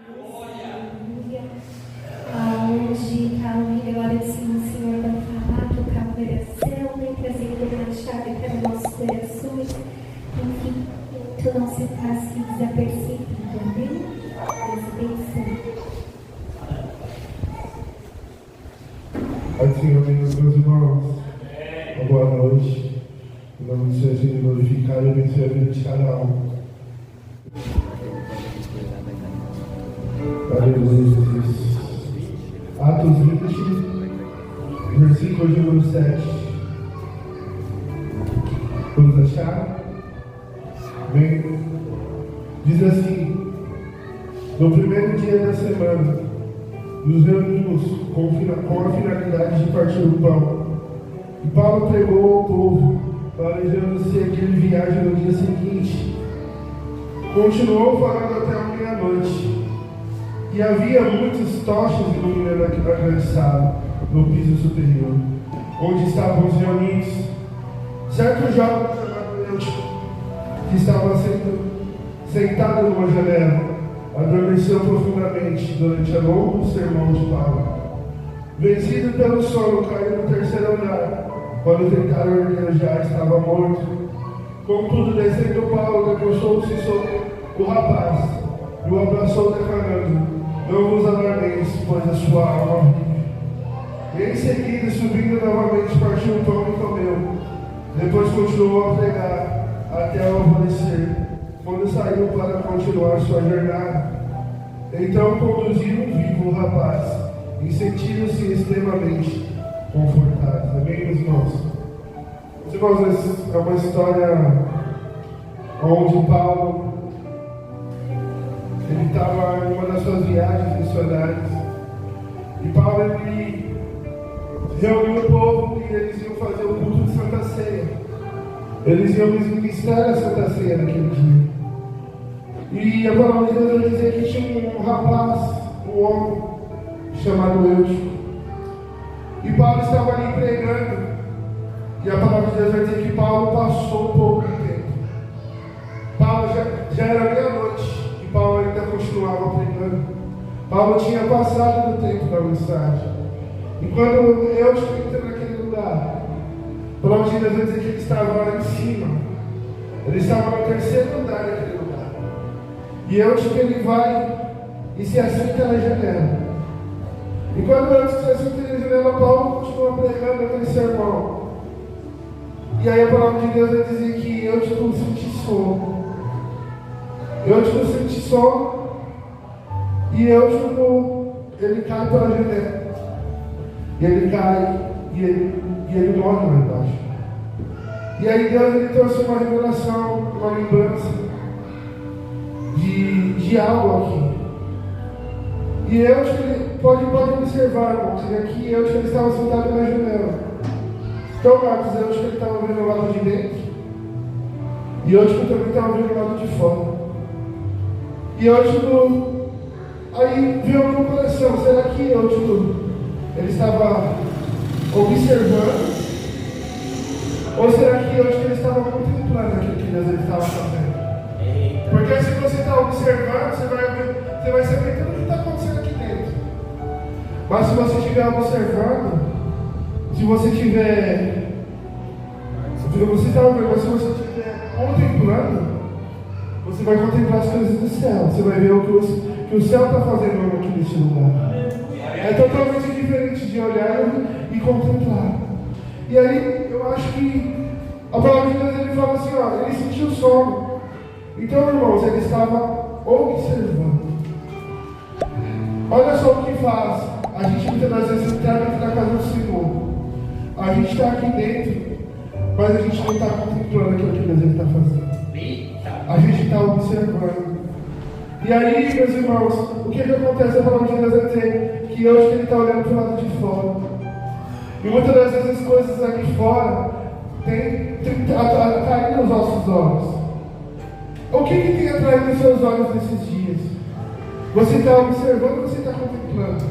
Hoje está ouvindo agora assim, o Senhor vai falar, tocar o coração, né, trazendo uma chave para os nossos corações, enfim, tu não se passe desapercebido, amém? Deus Pai do Senhor, meus irmãos, uma boa noite. Em nome do Senhor, seja glorificado e abençoe a vida de cada um. Aleluia, Jesus. Atos 20, versículo de número 7. Vamos achar? Bem, diz assim: no primeiro dia da semana, nos reunimos com a finalidade de partir o pão. E Paulo pregou ao povo, planejando seguir viagem no dia seguinte. Continuou falando até a meia-noite. E havia muitas tochas iluminando a grande sala, no piso superior, onde estavam os reunidos. Certo jovem chamado Eutico, que estava sentado numa janela, adormeceu profundamente durante o longo sermão de Paulo. Vencido pelo sono, caiu no terceiro andar. Quando tentaram erguer, já estava morto. Contudo, descendo Paulo, debruçou-se sobre o rapaz e o abraçou, declarando: não vos alarmeis, pois a sua alma vive. Em seguida, subindo novamente, partiu o pão e comeu. Depois continuou a pregar até o alvorecer, quando saiu para continuar sua jornada. Então conduziram vivo o rapaz, e sentiram-se extremamente confortados. Amém, meus irmãos? Meus irmãos, essa é uma história onde Paulo ele estava em uma das suas viagens missionárias. E Paulo ele reuniu o povo e eles iam fazer o culto de Santa Ceia. Eles iam ministrar a Santa Ceia naquele dia. E a palavra de Deus vai dizer que tinha um rapaz, um homem, chamado Eutico. E Paulo estava ali pregando. E a palavra de Deus vai dizer que Paulo passou um pouco de tempo. Paulo já era meia-noite. E Paulo ainda continuava pregando. Paulo tinha passado do tempo da mensagem. E quando Eutico entra naquele lugar, a palavra de Deus vai dizer que ele estava lá em cima. Ele estava no terceiro andar daquele lugar. E Eutico ele vai e se assenta na janela. E quando Eutico se assenta na janela, Paulo continua pregando aquele sermão. E aí a palavra de Deus vai dizer que Eutico sente sono. Eutico sente sono. E Eutico ele cai pela janela. E ele cai e ele morre lá embaixo. E aí Deus ele trouxe uma revelação, uma lembrança de algo aqui. E Eutico, ele pode observar, irmãos, que aqui Eutico ele estava sentado na janela. Então, Marcos, Eutico ele estava vendo o lado de dentro. E Eutico também estava vendo o lado de fora. E Eutico, aí veio no meu coração, será que Eutico ele estava observando? Ou será que Eutico ele estava contemplando aquilo que Deus ele estava fazendo? Porque se você está observando, você vai saber tudo o que está acontecendo aqui dentro. Mas se você estiver observando, se você estiver contemplando, você vai contemplar as coisas do céu. Você vai ver o que o céu está fazendo aqui neste lugar. É totalmente diferente de olhar e contemplar. E aí, eu acho que a palavra de Deus ele fala assim, ó, ele sentiu sono. Então, irmãos, ele estava observando. Olha só o que faz. A gente muitas das vezes entra dentro da casa do Senhor. A gente está aqui dentro, mas a gente não está contemplando aquilo que Deus está fazendo. A gente está observando. E aí, meus irmãos, o que acontece? A palavra de Deus vai dizer que hoje ele está olhando para o lado de fora. E muitas das vezes as coisas aqui fora têm atraído os nossos olhos. O que tem atraído os seus olhos nesses dias? Você está observando ou você está contemplando?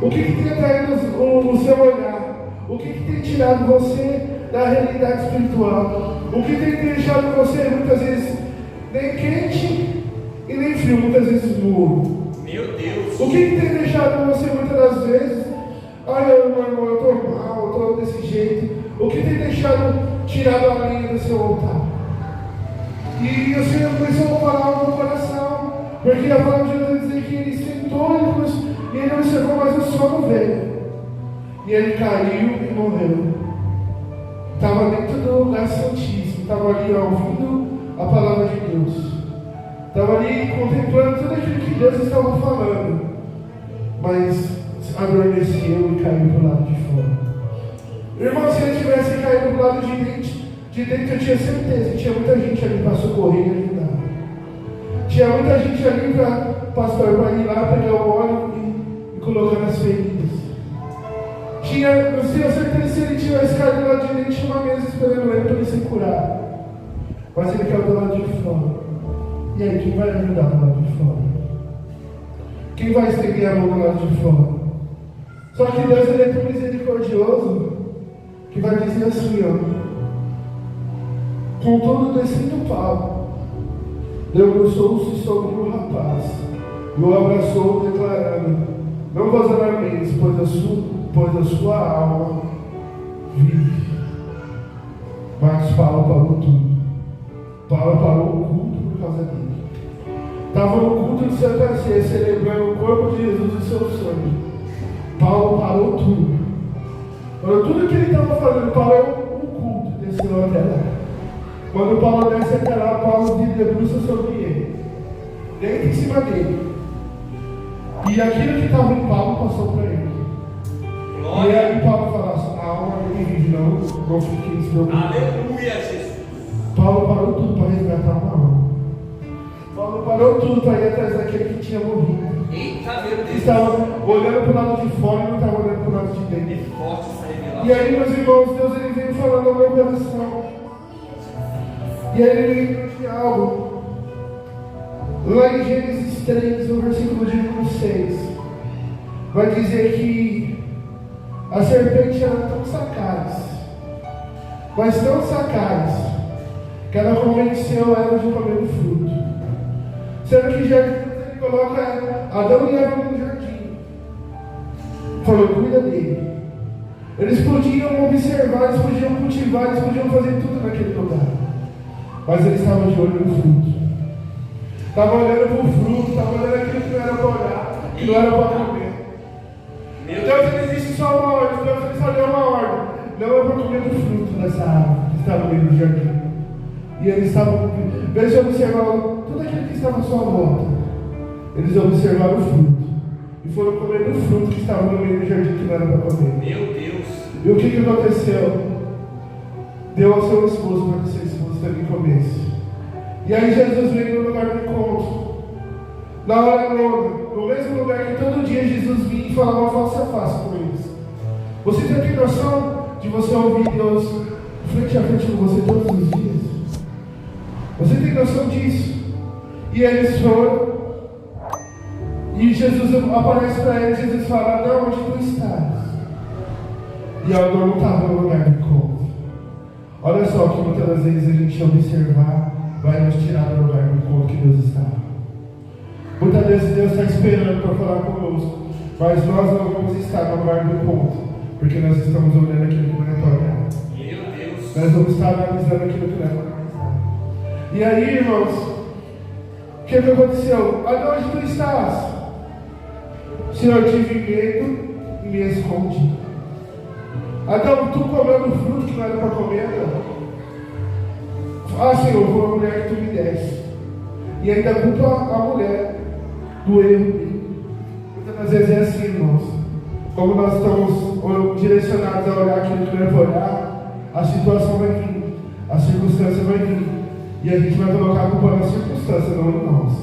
O que tem atraído o seu olhar? O que tem tirado você da realidade espiritual? O que tem deixado você muitas vezes nem quente e nem frio, muitas vezes morno? Meu Deus. O que tem deixado você muitas das vezes? Olha, irmão, eu estou mal, eu estou desse jeito. O que tem tirado a linha do seu altar? E o Senhor começou a falar no meu coração, porque a palavra de Deus vai dizer que ele sentou e ele observou, mas o sono veio. E ele caiu e morreu. Estava dentro do lugar santíssimo, estava ali ouvindo a palavra de Deus. Estava ali contemplando tudo aquilo que Deus estava falando. Mas adormeceu e caiu para o lado de fora. Irmão, se ele tivesse caído para o lado de dentro, eu tinha certeza que tinha muita gente ali para socorrer e ajudar. Tinha muita gente ali para pastor para ir lá pegar o óleo e colocar nas feridas. Eu tinha certeza que se ele tivesse caído do lado de dentro, tinha uma mesa esperando ele para ele ser curado. Mas ele caiu do lado de fora. E aí, quem vai ajudar do lado de fora? Quem vai estender a mão do lado de fora? Só que Deus ele é tão misericordioso que vai dizer assim, ó. Contudo, descendo Paulo, debruçou-se sobre o rapaz e o abraçou, declarando: não vos alarmeis, pois a sua alma vive. Mas Paulo parou tudo. Paulo parou o culto por causa dele. Estava no culto de Santa Ceia, celebrando o corpo de Jesus e seu sangue. Paulo parou tudo. Parou tudo que ele estava fazendo, parou o culto, desceu até lá. Quando Paulo desce até lá, Paulo debruça sobre ele, deita em cima dele. E aquilo que estava em Paulo passou para ele. Glória. E aí Paulo fala assim: a alma dele vive, não fique despreocupado. Aleluia, Jesus. Paulo parou tudo para resgatar uma alma. Paulo parou tudo para ir atrás daquele que tinha morrido. Eita, meu Deus. Estava olhando para o lado de fora e não estava olhando para o lado de dentro. É forte essa revelação. E aí, meus irmãos, Deus ele veio falando ao meu coração. E aí ele lembrou de algo. Lá em Gênesis 3, no versículo de número 6, vai dizer que a serpente era tão sagaz, mas tão sagaz, que ela convenceu ela de comer do fruto. Sendo que já ele coloca Adão e Eva no jardim. Falou: cuida dele. Eles podiam observar, eles podiam cultivar, eles podiam fazer tudo naquele lugar. Mas eles estavam de olho no fruto. Estavam olhando para o fruto, estavam olhando aquilo que não era para olhar, que não era para comer. Deus ele existe só uma ordem, Deus ele só deu uma ordem. Não é para comer do fruto dessa árvore que estava no meio do jardim. E eles estavam, eles observavam tudo aquilo que estava à sua volta. Eles observaram o fruto. E foram comer do fruto que estava no meio do jardim que não era para comer. Meu Deus. E o que aconteceu? Deu ao seu esposo para que seu esposo também comesse. E aí Jesus veio no lugar do encontro. Na hora nona, no mesmo lugar que todo dia Jesus vinha e falava face a face com eles. Você tem noção de você ouvir Deus frente a frente com você todos os dias? Você tem noção disso? E eles foram. E Jesus aparece para eles, Jesus fala: não, onde tu estás? E ela não estava no lugar do encontro. Olha só que muitas das vezes a gente observar vai nos tirar do lugar do encontro que Deus está. Muitas vezes Deus está esperando para falar conosco, mas nós não vamos estar no lugar do encontro, porque nós estamos olhando aquilo que não é para olhar. Meu Deus. Nós vamos estar analisando aquilo que não é para analisar. E aí, irmãos, o que aconteceu? Onde tu estás? Senhor, eu tive medo e me escondi. Adão, tu comeu do fruto que não era para comer, Adão. Senhor, foi a mulher que tu me deste. E ainda culpa a mulher do erro. Muitas das vezes é assim, irmãos. Como nós estamos direcionados a olhar aquilo que não é para olhar, a situação vai vir, a circunstância vai vir. E a gente vai colocar a culpa na circunstância, não em nós.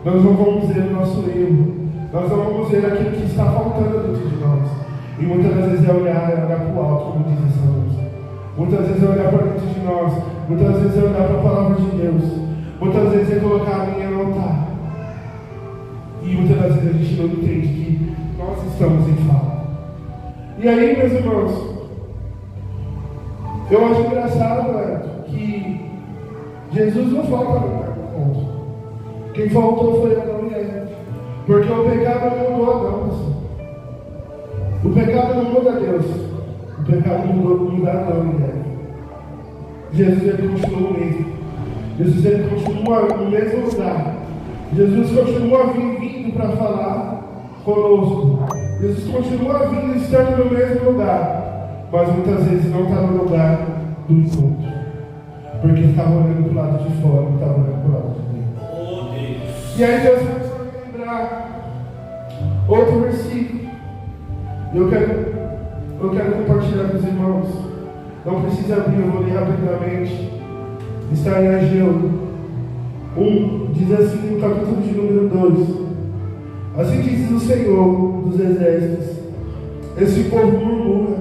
Nós não vamos ver o nosso erro. Nós não vamos ver aquilo que está faltando dentro de nós. E muitas das vezes é olhar para o alto, como diz essa música. Muitas vezes é olhar para dentro de nós. Muitas vezes é olhar para a palavra de Deus. Muitas vezes é colocar a linha no altar. E muitas das vezes a gente não entende que nós estamos em falta. E aí, meus irmãos, eu acho engraçado, que Jesus não falta no lugar do encontro. Quem faltou foi Adão e Eva. Porque o pecado não mudou Adão, pessoal. O pecado não muda Deus. O pecado muda Adão e Eva. Jesus ele continua o mesmo. Jesus ele continua no mesmo lugar. Jesus continua vindo para falar conosco. Jesus continua vindo estando no mesmo lugar. Mas muitas vezes não está no lugar do encontro. Porque estava olhando para o lado de fora, não estava olhando para o lado de dentro. Oh, Deus. E aí Deus começou a me lembrar outro versículo. Eu quero compartilhar com os irmãos. Não precisa abrir, eu vou ler rapidamente. Está em Ageu 1, diz assim no capítulo de número 2. Assim diz o Senhor dos exércitos: esse povo murmura.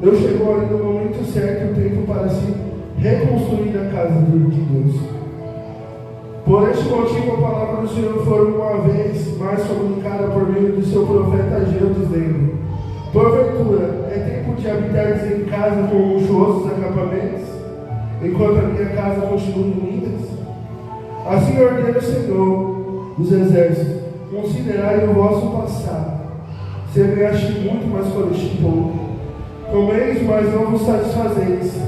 Deus chegou ali no momento certo, o tempo para se reconstruir a casa de Deus. Por este motivo, a palavra do Senhor foi uma vez mais comunicada por meio do seu profeta Ageu, dizendo: porventura, é tempo de habitares em casa com luxuosos acampamentos, enquanto a minha casa continua em ruínas? Assim ordena o Senhor dos exércitos: considerai o vosso passado. Semeaste muito, mas colheste pouco. Comeis, mas não vos satisfazeis.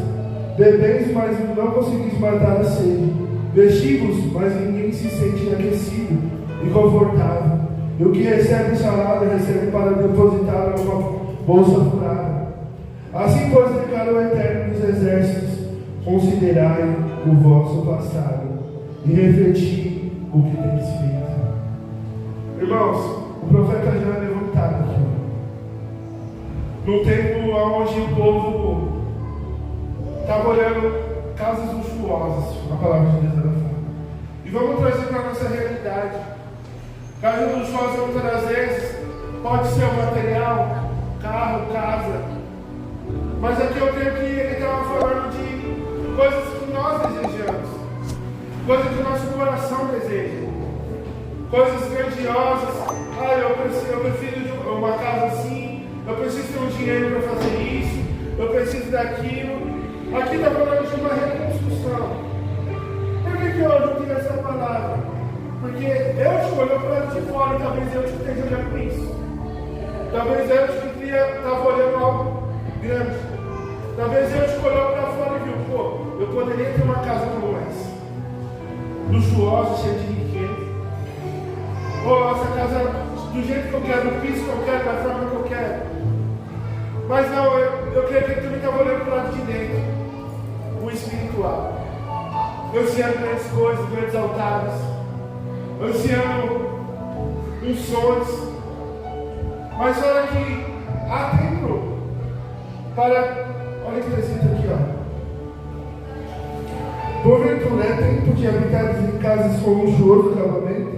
Bebeis, mas não conseguis matar a sede. Vestivos, mas ninguém se sente aquecido e confortável. E o que recebe salário, recebe para depositar numa bolsa furada. Assim, pois, declara o Eterno dos exércitos: considerai o vosso passado e refleti o que tens feito. Irmãos, o profeta já é levantado aqui. Num tempo onde o povo estava olhando casas luxuosas, a palavra de Deus era fala. E vamos trazer para a nossa realidade. Casa luxuosa muitas das vezes pode ser o material, carro, casa. Mas aqui eu creio que ele estava falando de coisas que nós desejamos, coisas que o nosso coração deseja, coisas grandiosas. Eu prefiro de uma casa assim, eu preciso ter um dinheiro para fazer isso, eu preciso daquilo. Aqui está falando de uma reconstrução. Por que eu não essa palavra? Porque eu te olhou para o lado de fora e talvez eu te esteja olhando para isso. Talvez eu te estava olhando algo grande. Talvez eu te olhou para fora e viu: pô, eu poderia ter uma casa como essa, luxuosa, cheia de riqueza. Pô, essa casa do jeito que eu quero, do piso que eu quero, da forma que eu quero. Mas não, eu creio que ele também estava olhando para o lado de dentro, o espiritual. Ansiando grandes coisas, grandes altares, ansiando uns sonhos. Mas olha que há tempo para. Olha o que está escrito aqui, ó. Porventura, é tempo de habitar em casas com luxuoso acabamento,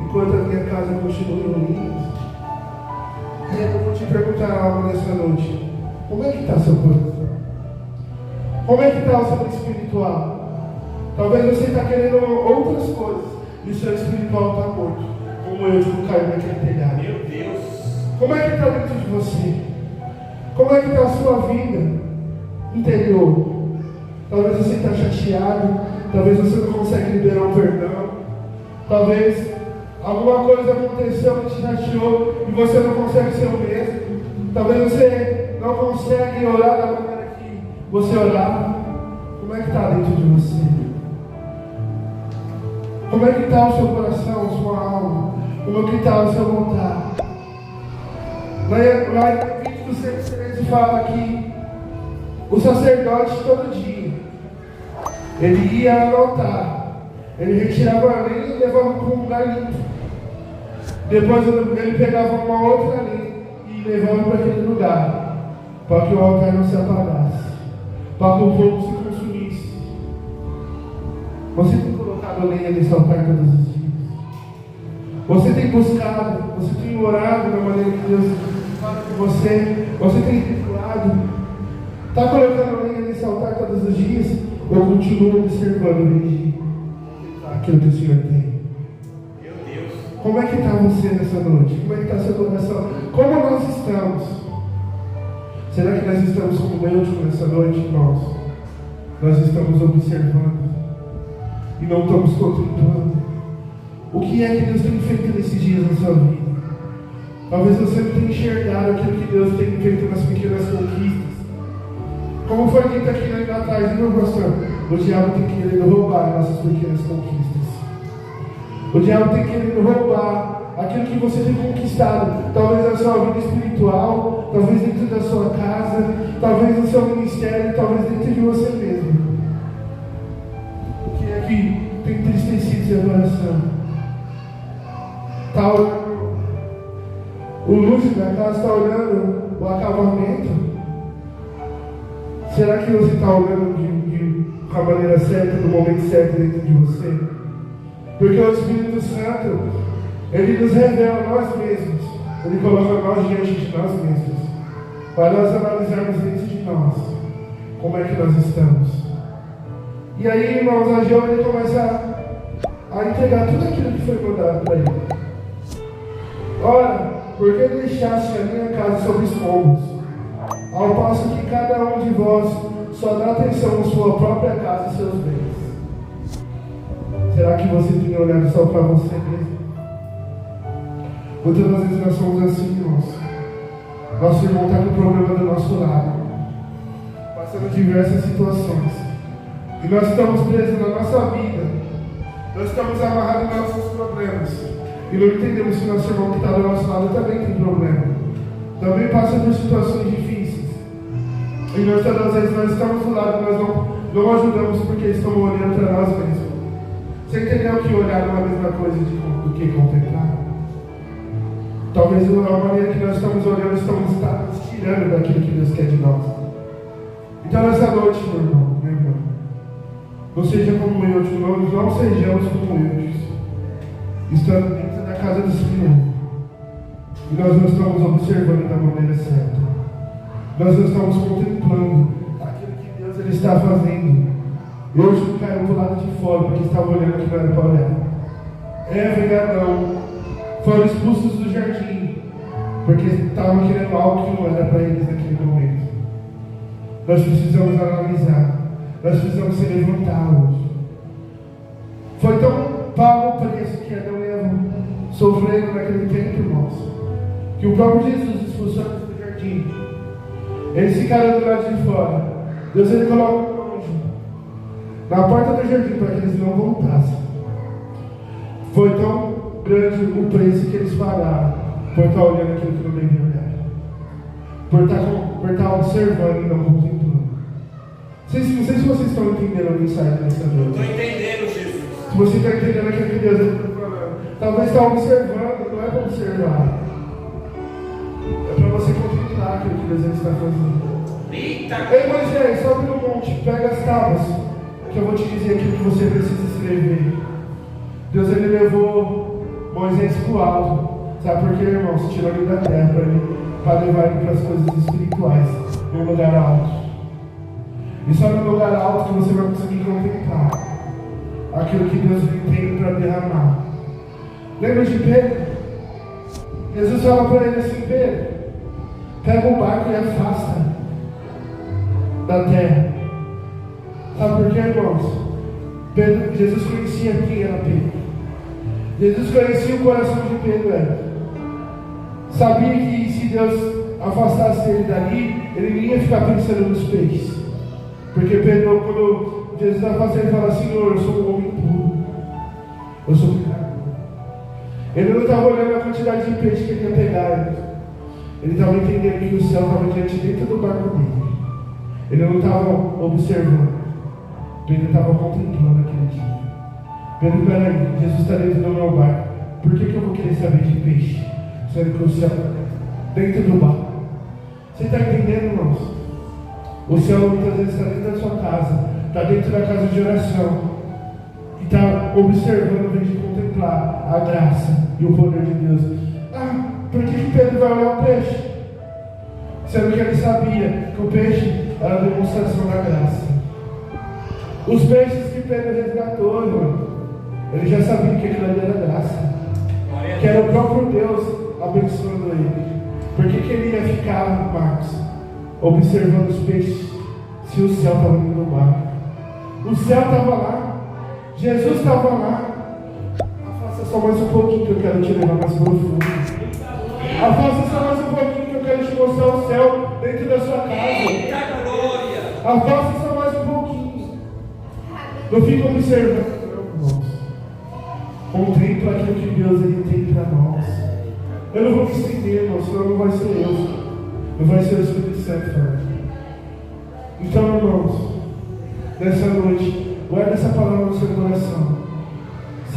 enquanto a minha casa continua em ruínas. E eu vou te perguntar algo nessa noite: como é que está seu coração? Como é que está o seu espiritual? Talvez você está querendo outras coisas e o seu espiritual está morto, como eu que caiu naquele telhado. Meu Deus. Como é que está dentro de você? Como é que está a sua vida interior? Talvez você está chateado, talvez você não consegue liberar um perdão, talvez alguma coisa aconteceu que te chateou e você não consegue ser o mesmo. Talvez você não consegue orar da maneira que você orava. Como é que está dentro de você? Como é que está o seu coração, a sua alma? Como é que está a sua vontade? Lá em Levítico 6:13 fala que o sacerdote todo dia, ele ia ao altar, ele retirava a lenha e levava para um lugar limpo. Depois ele pegava uma outra lenha e levava para aquele lugar, para que o altar não se apagasse, para que o fogo se consumisse. Você tem colocado a lenha nesse altar todos os dias? Você tem buscado, você tem orado da maneira que Deus fala com você? Você tem recuado? Está colocando a lenha nesse altar todos os dias? Ou continua observando aquilo que o Senhor tem? Meu Deus. Como é que está você nessa noite? Como é que está seu coração? Como nós estamos? Será que nós estamos como Eutico nessa noite, irmãos? Nós estamos observando e não estamos contemplando. O que é que Deus tem feito nesses dias na sua vida? Talvez você não tenha enxergado aquilo que Deus tem feito nas pequenas conquistas. Como foi dito aqui ainda atrás, meu pastor? O diabo tem querido roubar nossas pequenas conquistas. O diabo tem querido roubar aquilo que você tem conquistado. Talvez na sua vida espiritual, talvez dentro da sua casa, talvez no seu ministério, talvez dentro de você mesmo. O que é que tem entristecido seu coração? Está olhando o luxo da casa, está olhando o acabamento? Será que você está olhando com a maneira certa, no momento certo dentro de você? Porque o Espírito Santo, Ele nos revela nós mesmos. Ele coloca nós diante de nós mesmos, para nós analisarmos dentro de nós como é que nós estamos. E aí, irmãos, a Geo, ele começa a entregar tudo aquilo que foi mandado para ele. Ora, por que deixaste a minha casa sob escombros, ao passo que cada um de vós só dá atenção à sua própria casa e seus bens? Será que você tem olhado só para você mesmo? Muitas das vezes nós somos assim, irmãos. Nosso irmão está com problema do nosso lado, passando diversas situações, e nós estamos presos na nossa vida, nós estamos amarrados nos nossos problemas, e não entendemos que nosso irmão que está do nosso lado também tem problema, também passa por situações difíceis, e nós todas as vezes nós estamos do lado, nós não ajudamos porque estamos olhando para nós mesmos. Você entendeu que olhar não é a mesma coisa do que contemplar? Talvez a maneira que nós estamos olhando, estamos tirando daquilo que Deus quer de nós. Então nessa noite, meu irmão, minha irmã, não seja como eu, não sejamos como eu, estando dentro da casa do Senhor, e nós não estamos observando da maneira certa, nós não estamos contemplando aquilo que Deus ele está fazendo. Hoje caiu do lado de fora porque estava olhando que não era para olhar. Eva e Adão foram expulsos do jardim porque estavam querendo algo que não era para eles naquele momento. Nós precisamos analisar, nós precisamos se levantar hoje. Foi tão pago o preço que Adão e Eva sofreram naquele tempo, irmãos, que o próprio Jesus expulsou eles do jardim. Eles ficaram do lado de fora. Deus ele coloca um anjo na porta do jardim para que eles não voltassem. Foi tão grande o preço que eles pagaram por estar olhando aquilo que não devia olhar, por estar observando e não contemplando. Não sei se vocês estão entendendo a mensagem dessa noite. Estou entendendo, Jesus. Se você está entendendo aquilo que Deus está falando, talvez está observando, não é para observar, é para você contemplar aquilo que Deus está fazendo. Eita! Ei, Moisés, sobe no monte, pega as tábuas, que eu vou te dizer aquilo que você precisa escrever. Deus ele levou Moisés para o alto. Sabe por quê, irmãos? Tirou ele da terra para levar ele para as coisas espirituais, num lugar alto. E só no lugar alto que você vai conseguir contemplar aquilo que Deus tem para derramar. Lembra de Pedro? Jesus fala para ele assim: Pedro, pega o barco e afasta da terra. Sabe por quê, irmãos? Jesus conhecia quem era Pedro. Jesus conhecia o coração de Pedro. Sabia que se Deus afastasse ele dali, ele nem ia ficar pensando nos peixes. Porque Pedro, quando Jesus afasta, ele fala: Senhor, eu sou um homem puro, eu sou pecador. Ele não estava olhando a quantidade de peixe que ele ia pegar. Ele estava entendendo que o céu estava diante dentro do barco dele. Ele não estava observando. Pedro estava contemplando aquele dia. Pedro, peraí, Jesus está dentro do meu barco. Por que eu vou querer saber de peixe? Sendo que o céu está dentro do barco. Você está entendendo, irmãos? O céu muitas vezes está dentro da sua casa, está dentro da casa de oração, e está observando em vez de contemplar a graça e o poder de Deus. Por que Pedro vai olhar o peixe? Sendo que ele sabia que o peixe era a demonstração da graça. Os peixes que Pedro resgatou, irmão, ele já sabia que aquilo ali era graça, que era o próprio Deus abençoando ele. Por que ele ia ficar, Marcos, observando os peixes, se o céu estava no barco? O céu estava lá, Jesus estava lá. Afasta só mais um pouquinho que eu quero te levar mais profundo. Afasta só mais um pouquinho que eu quero te mostrar o céu dentro da sua casa. Afasta só mais um pouquinho. Não fica observando, não, irmãos. Contempla aquilo que Deus ele tem para nós. Eu não vou me estender, irmão, senão não vai ser eu. Não vai ser o Espírito Santo falando. Então, irmãos, nessa noite, guarda essa palavra no seu coração.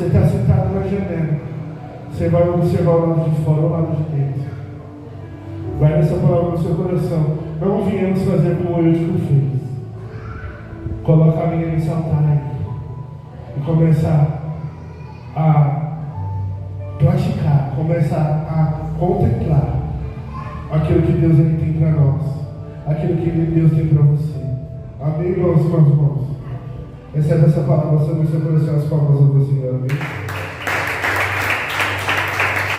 Você está sentado na janela. Você vai observar o lado de fora ou o lado de dentro. Guarda essa palavra no seu coração. Não viemos fazer como o Eutico fez. Coloca a minha nesse altar aí. E começa a praticar. Começa a contemplar aquilo que Deus ele tem para nós. Aquilo que Deus tem para você. Amém, irmãos? Recebe essa palavra no seu coração, as palmas ao Senhor. Amém.